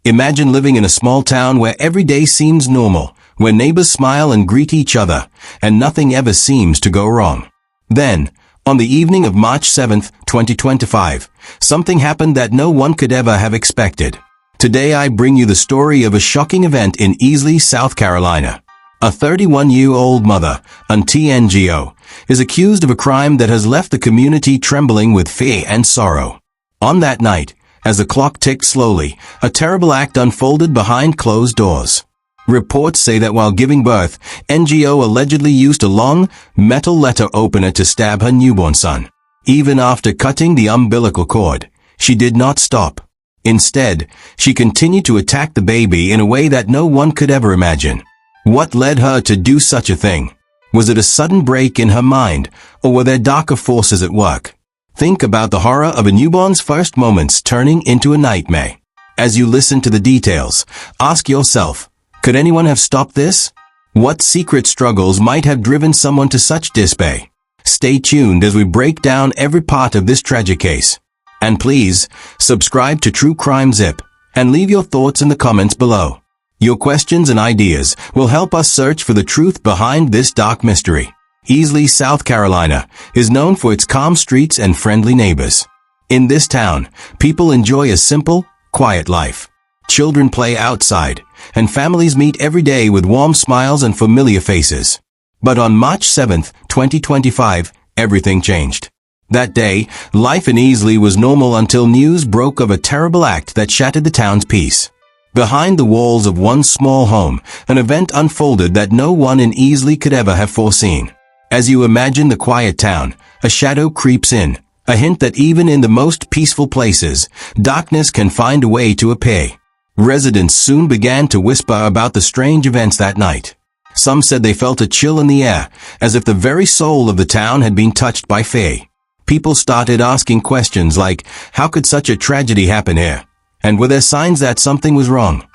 Imagine living in a small town where every day seems normal, where neighbors smile and greet each other, and nothing ever seems to go wrong. Then, on the evening of March 7, 2025, something happened that no one could ever have expected. Today I bring you the story of a shocking event in Easley, South Carolina. A 31-year-old mother, Auntie NGO, is accused of a crime that has left the community trembling with fear and sorrow. On that night, as the clock ticked slowly, a terrible act unfolded behind closed doors. Reports say that while giving birth, NGO allegedly used a long, metal letter opener to stab her newborn son. Even after cutting the umbilical cord, she did not stop. Instead, she continued to attack the baby in a way that no one could ever imagine. What led her to do such a thing? Was it a sudden break in her mind, or were there darker forces at work? Think about the horror of a newborn's first moments turning into a nightmare. As you listen to the details, ask yourself, could anyone have stopped this? What secret struggles might have driven someone to such despair? Stay tuned as we break down every part of this tragic case. And please, subscribe to True Crime Zip, and leave your thoughts in the comments below. Your questions and ideas will help us search for the truth behind this dark mystery. Easley, South Carolina, is known for its calm streets and friendly neighbors. In this town, people enjoy a simple, quiet life. Children play outside, and families meet every day with warm smiles and familiar faces. But on March 7, 2025, everything changed. That day, life in Easley was normal until news broke of a terrible act that shattered the town's peace. Behind the walls of one small home, an event unfolded that no one in Easley could ever have foreseen. As you imagine the quiet town, a shadow creeps in, a hint that even in the most peaceful places, darkness can find a way to appear. Residents soon began to whisper about the strange events that night. Some said they felt a chill in the air, as if the very soul of the town had been touched by fear. People started asking questions like, how could such a tragedy happen here? And were there signs that something was wrong?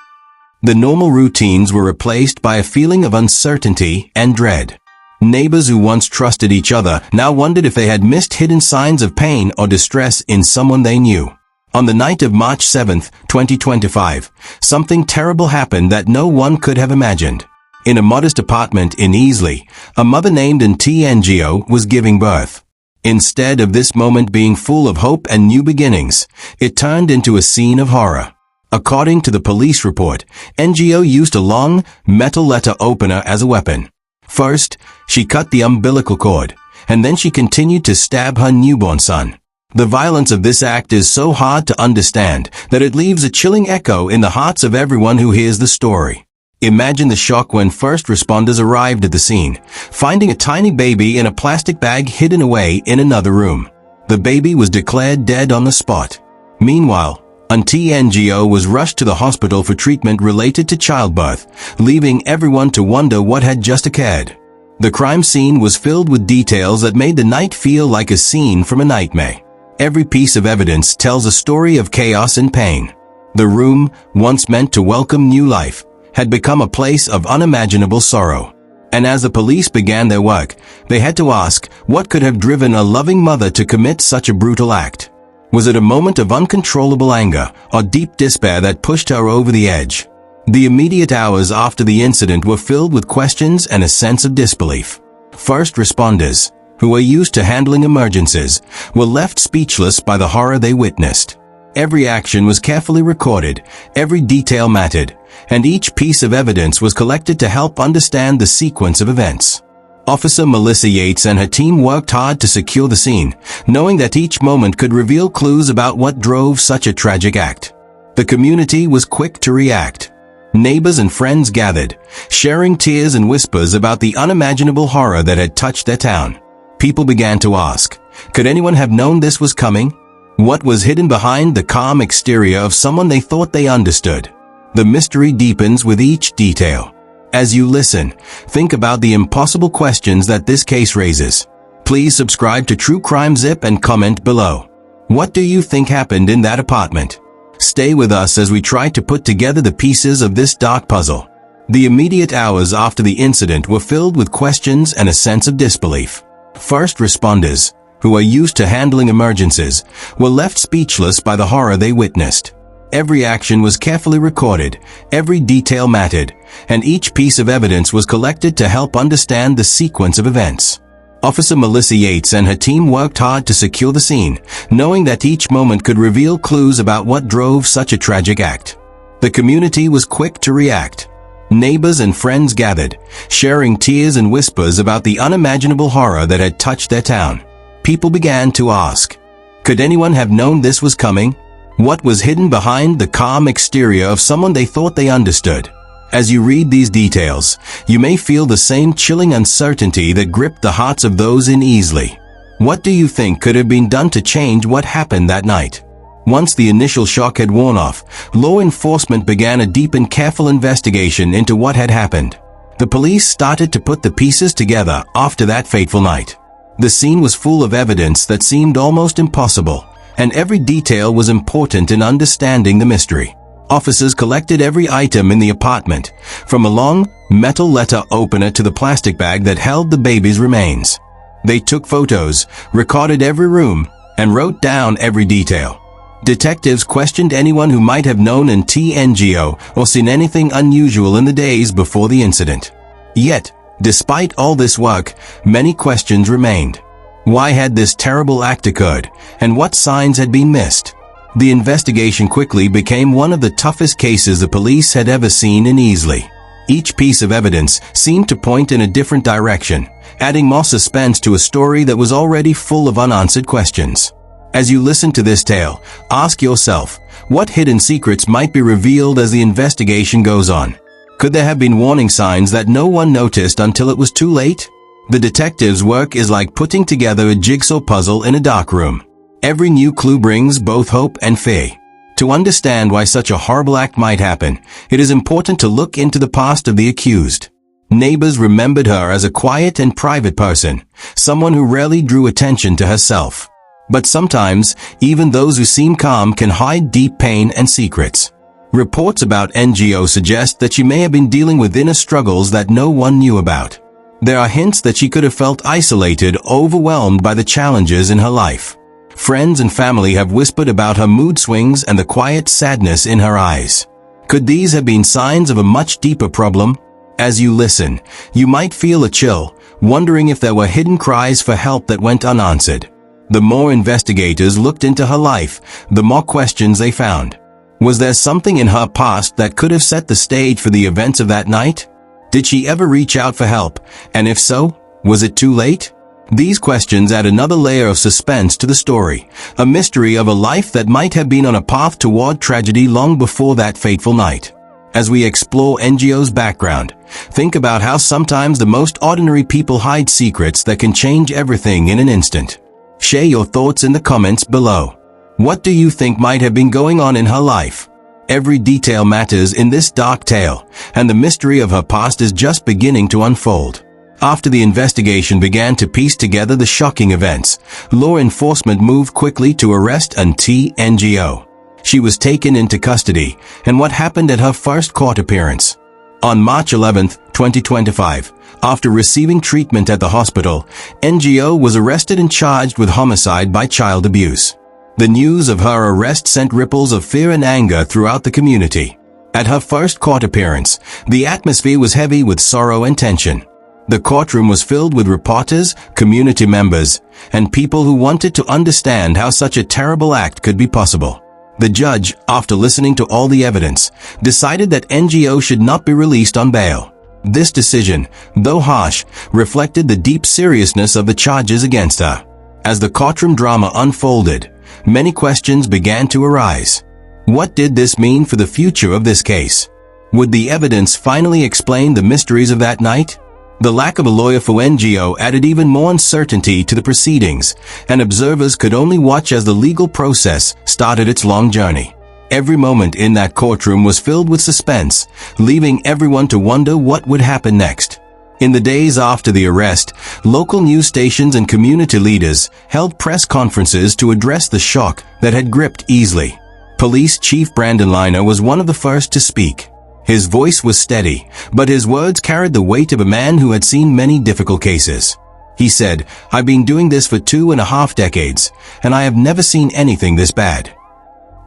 The normal routines were replaced by a feeling of uncertainty and dread. Neighbors who once trusted each other now wondered if they had missed hidden signs of pain or distress in someone they knew. On the night of March 7, 2025, something terrible happened that no one could have imagined. In a modest apartment in Easley, a mother named Auntie NGO was giving birth. Instead of this moment being full of hope and new beginnings, it turned into a scene of horror. According to the police report, NGO used a long, metal letter opener as a weapon. First, she cut the umbilical cord, and then she continued to stab her newborn son. The violence of this act is so hard to understand that it leaves a chilling echo in the hearts of everyone who hears the story. Imagine the shock when first responders arrived at the scene, finding a tiny baby in a plastic bag hidden away in another room. The baby was declared dead on the spot. Meanwhile, Auntie NGO was rushed to the hospital for treatment related to childbirth, leaving everyone to wonder what had just occurred. The crime scene was filled with details that made the night feel like a scene from a nightmare. Every piece of evidence tells a story of chaos and pain. The room, once meant to welcome new life, had become a place of unimaginable sorrow. And as the police began their work, they had to ask, what could have driven a loving mother to commit such a brutal act? Was it a moment of uncontrollable anger or deep despair that pushed her over the edge? The immediate hours after the incident were filled with questions and a sense of disbelief. First responders, who were used to handling emergencies, were left speechless by the horror they witnessed. Every action was carefully recorded, every detail mattered, and each piece of evidence was collected to help understand the sequence of events. Officer Melissa Yates and her team worked hard to secure the scene, knowing that each moment could reveal clues about what drove such a tragic act. The community was quick to react. Neighbors and friends gathered, sharing tears and whispers about the unimaginable horror that had touched their town. People began to ask, could anyone have known this was coming? What was hidden behind the calm exterior of someone they thought they understood? The mystery deepens with each detail. As you listen, think about the impossible questions that this case raises. Please subscribe to True Crime Zip and comment below. What do you think happened in that apartment? Stay with us as we try to put together the pieces of this dark puzzle. The immediate hours after the incident were filled with questions and a sense of disbelief. First responders, who are used to handling emergencies, were left speechless by the horror they witnessed. every action was carefully recorded, every detail mattered, and each piece of evidence was collected to help understand the sequence of events. Officer Melissa Yates and her team worked hard to secure the scene, knowing that each moment could reveal clues about what drove such a tragic act. The community was quick to react. Neighbors and friends gathered, sharing tears and whispers about the unimaginable horror that had touched their town. People began to ask, could anyone have known this was coming? What was hidden behind the calm exterior of someone they thought they understood? As you read these details, you may feel the same chilling uncertainty that gripped the hearts of those in Easley. What do you think could have been done to change what happened that night? Once the initial shock had worn off, law enforcement began a deep and careful investigation into what had happened. The police started to put the pieces together after that fateful night. The scene was full of evidence that seemed almost impossible, and every detail was important in understanding the mystery. Officers collected every item in the apartment, from a long, metal letter opener to the plastic bag that held the baby's remains. They took photos, recorded every room, and wrote down every detail. Detectives questioned anyone who might have known an NGO or seen anything unusual in the days before the incident. Yet, despite all this work, many questions remained. Why had this terrible act occurred, and what signs had been missed? The investigation quickly became one of the toughest cases the police had ever seen in Easley. Each piece of evidence seemed to point in a different direction, adding more suspense to a story that was already full of unanswered questions. As you listen to this tale, ask yourself, what hidden secrets might be revealed as the investigation goes on? Could there have been warning signs that no one noticed until it was too late? The detective's work is like putting together a jigsaw puzzle in a dark room. Every new clue brings both hope and fear. To understand why such a horrible act might happen, it is important to look into the past of the accused. Neighbors remembered her as a quiet and private person, someone who rarely drew attention to herself. But sometimes, even those who seem calm can hide deep pain and secrets. Reports about NGO suggest that she may have been dealing with inner struggles that no one knew about. There are hints that she could have felt isolated, overwhelmed by the challenges in her life. Friends and family have whispered about her mood swings and the quiet sadness in her eyes. Could these have been signs of a much deeper problem? As you listen, you might feel a chill, wondering if there were hidden cries for help that went unanswered. The more investigators looked into her life, the more questions they found. Was there something in her past that could have set the stage for the events of that night? Did she ever reach out for help? And if so, was it too late? These questions add another layer of suspense to the story, a mystery of a life that might have been on a path toward tragedy long before that fateful night. As we explore NGO's background, think about how sometimes the most ordinary people hide secrets that can change everything in an instant. Share your thoughts in the comments below. What do you think might have been going on in her life? Every detail matters in this dark tale, and the mystery of her past is just beginning to unfold. After the investigation began to piece together the shocking events, law enforcement moved quickly to arrest an NGO. She was taken into custody, and what happened at her first court appearance? On March 11, 2025, after receiving treatment at the hospital, NGO was arrested and charged with homicide by child abuse. The news of her arrest sent ripples of fear and anger throughout the community. At her first court appearance, the atmosphere was heavy with sorrow and tension. The courtroom was filled with reporters, community members, and people who wanted to understand how such a terrible act could be possible. The judge, after listening to all the evidence, decided that NGO should not be released on bail. This decision, though harsh, reflected the deep seriousness of the charges against her. As the courtroom drama unfolded, many questions began to arise. What did this mean for the future of this case? Would the evidence finally explain the mysteries of that night? The lack of a lawyer for NGO added even more uncertainty to the proceedings, and observers could only watch as the legal process started its long journey. Every moment in that courtroom was filled with suspense, leaving everyone to wonder what would happen next. In the days after the arrest, local news stations and community leaders held press conferences to address the shock that had gripped Easley. Police Chief Brandon Liner was one of the first to speak. His voice was steady, but his words carried the weight of a man who had seen many difficult cases. He said, "I've been doing this for 2.5 decades, and I have never seen anything this bad."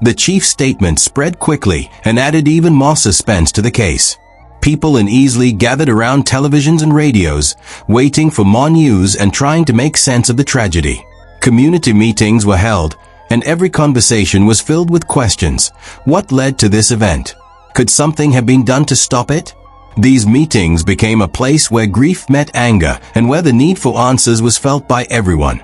The chief's statement spread quickly and added even more suspense to the case. People in Easley gathered around televisions and radios, waiting for more news and trying to make sense of the tragedy. Community meetings were held, and every conversation was filled with questions. What led to this event? Could something have been done to stop it? These meetings became a place where grief met anger and where the need for answers was felt by everyone.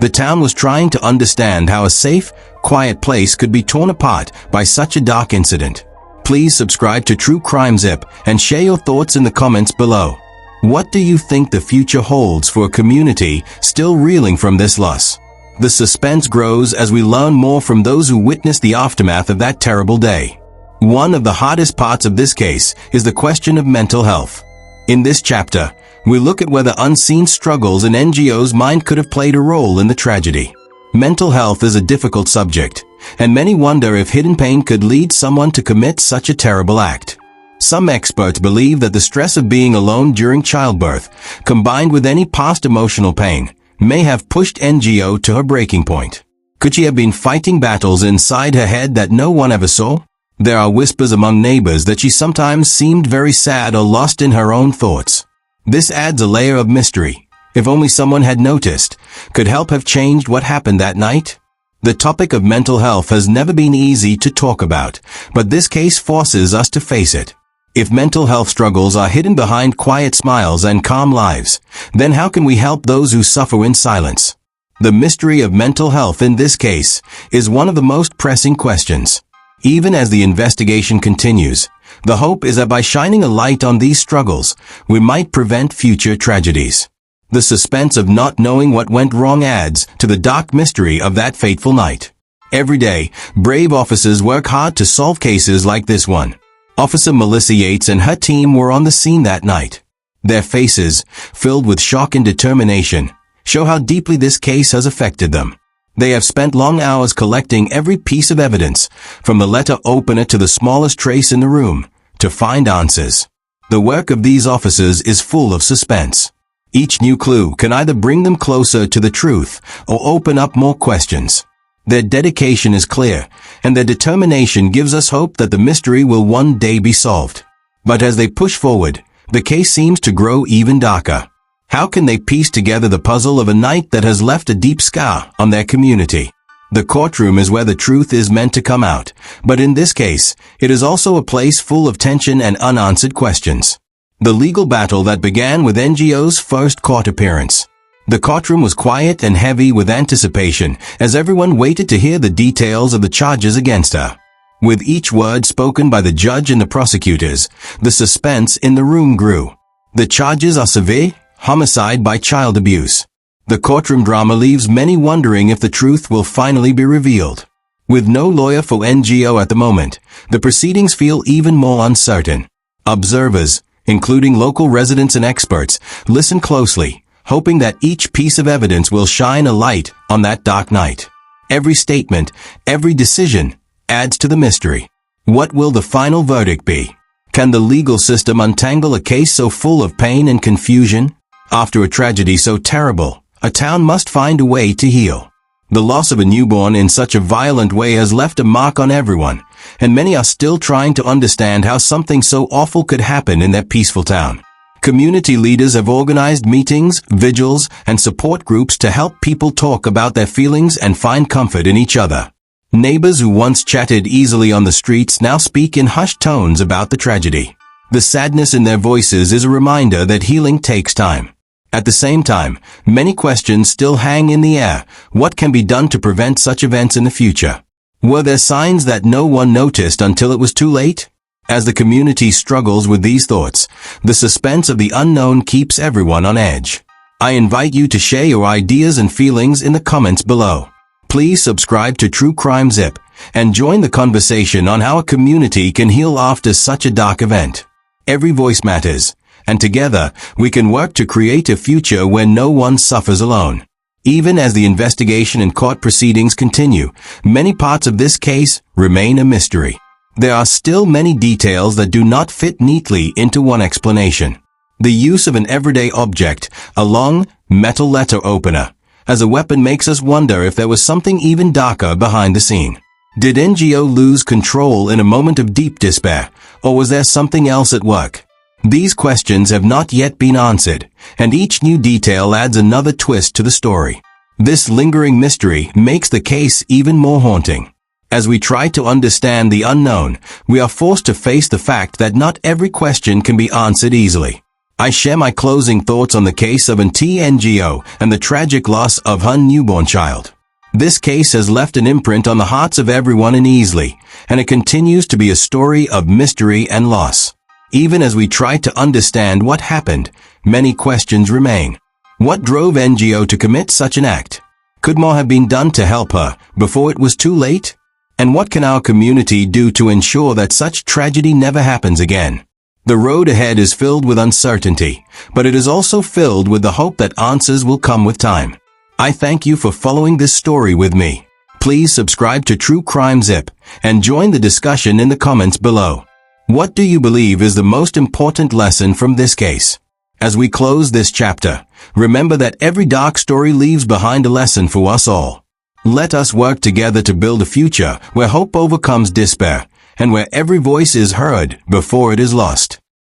The town was trying to understand how a safe, quiet place could be torn apart by such a dark incident. Please subscribe to True Crime Zip and share your thoughts in the comments below. What do you think the future holds for a community still reeling from this loss? The suspense grows as we learn more from those who witnessed the aftermath of that terrible day. One of the hardest parts of this case is the question of mental health. In this chapter, we look at whether unseen struggles in NGO's mind could have played a role in the tragedy. Mental health is a difficult subject, and many wonder if hidden pain could lead someone to commit such a terrible act. Some experts believe that the stress of being alone during childbirth, combined with any past emotional pain, may have pushed NGO to her breaking point. Could she have been fighting battles inside her head that no one ever saw? There are whispers among neighbors that she sometimes seemed very sad or lost in her own thoughts. This adds a layer of mystery. If only someone had noticed, could help have changed what happened that night? The topic of mental health has never been easy to talk about, but this case forces us to face it. If mental health struggles are hidden behind quiet smiles and calm lives, then how can we help those who suffer in silence? The mystery of mental health in this case is one of the most pressing questions. Even as the investigation continues, the hope is that by shining a light on these struggles, we might prevent future tragedies. The suspense of not knowing what went wrong adds to the dark mystery of that fateful night. Every day, brave officers work hard to solve cases like this one. Officer Melissa Yates and her team were on the scene that night. Their faces, filled with shock and determination, show how deeply this case has affected them. They have spent long hours collecting every piece of evidence, from the letter opener to the smallest trace in the room, to find answers. The work of these officers is full of suspense. Each new clue can either bring them closer to the truth or open up more questions. Their dedication is clear, and their determination gives us hope that the mystery will one day be solved. But as they push forward, the case seems to grow even darker. How can they piece together the puzzle of a night that has left a deep scar on their community? The courtroom is where the truth is meant to come out, but in this case, it is also a place full of tension and unanswered questions. The legal battle that began with NGO's first court appearance. The courtroom was quiet and heavy with anticipation as everyone waited to hear the details of the charges against her. With each word spoken by the judge and the prosecutors, the suspense in the room grew. The charges are severe: homicide by child abuse. The courtroom drama leaves many wondering if the truth will finally be revealed. With no lawyer for NGO at the moment, the proceedings feel even more uncertain. Observers, including local residents and experts, listen closely, hoping that each piece of evidence will shine a light on that dark night. Every statement, every decision, adds to the mystery. What will the final verdict be? Can the legal system untangle a case so full of pain and confusion? After a tragedy so terrible, a town must find a way to heal. The loss of a newborn in such a violent way has left a mark on everyone, and many are still trying to understand how something so awful could happen in that peaceful town. Community leaders have organized meetings, vigils, and support groups to help people talk about their feelings and find comfort in each other. Neighbors who once chatted easily on the streets now speak in hushed tones about the tragedy. The sadness in their voices is a reminder that healing takes time. At the same time, many questions still hang in the air. What can be done to prevent such events in the future? Were there signs that no one noticed until it was too late? As the community struggles with these thoughts, the suspense of the unknown keeps everyone on edge. I invite you to share your ideas and feelings in the comments below. Please subscribe to True Crime Zip and join the conversation on how a community can heal after such a dark event. Every voice matters, and together we can work to create a future where no one suffers alone. Even as the investigation and court proceedings continue, many parts of this case remain a mystery. There are still many details that do not fit neatly into one explanation. The use of an everyday object, a long, metal letter opener, as a weapon makes us wonder if there was something even darker behind the scene. Did NGO lose control in a moment of deep despair, or was there something else at work? These questions have not yet been answered, and each new detail adds another twist to the story. This lingering mystery makes the case even more haunting. As we try to understand the unknown, we are forced to face the fact that not every question can be answered easily. I share my closing thoughts on the case of Auntie NGO and the tragic loss of her newborn child. This case has left an imprint on the hearts of everyone in Easley, and it continues to be a story of mystery and loss. Even as we try to understand what happened, many questions remain. What drove NGO to commit such an act? Could more have been done to help her before it was too late? And what can our community do to ensure that such tragedy never happens again? The road ahead is filled with uncertainty, but it is also filled with the hope that answers will come with time. I thank you for following this story with me. Please subscribe to True Crime Zip and join the discussion in the comments below. What do you believe is the most important lesson from this case? As we close this chapter, remember that every dark story leaves behind a lesson for us all. Let us work together to build a future where hope overcomes despair and where every voice is heard before it is lost.